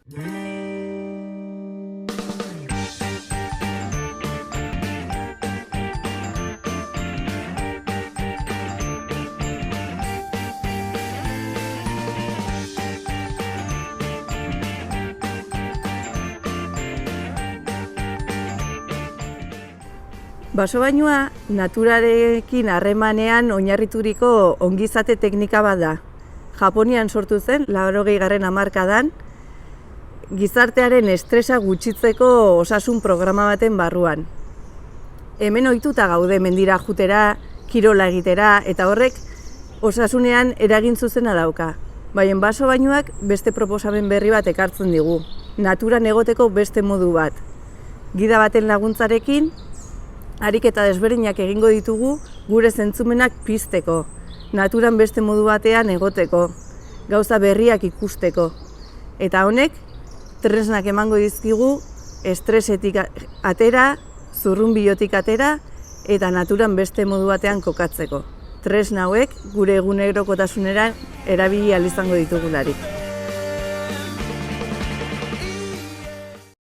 Basobainua naturarekin harremanean oinarrituriko ongizate teknika bat da. Japonian sortu zen, 80. hamarkadan, gizartearen estresa gutxitzeko osasun programa baten barruan. Hemen ohituta gaude mendira joatera, kirola egitera, eta horrek osasunean eragin zuzena dauka. Baina basobainoak beste proposamen berri bat ekartzen digu. Naturan egoteko beste modu bat. Gida baten laguntzarekin, ariketa desberdinak egingo ditugu gure zentzumenak pizteko, naturan beste modu batean egoteko, gauza berriak ikusteko. Eta honek, tresnak emango dizkigu estresetik atera, zurrunbilotik atera, eta naturan beste modu batean kokatzeko. Tresna hauek gure egunerokotasunera erabili ahal izango ditugularik.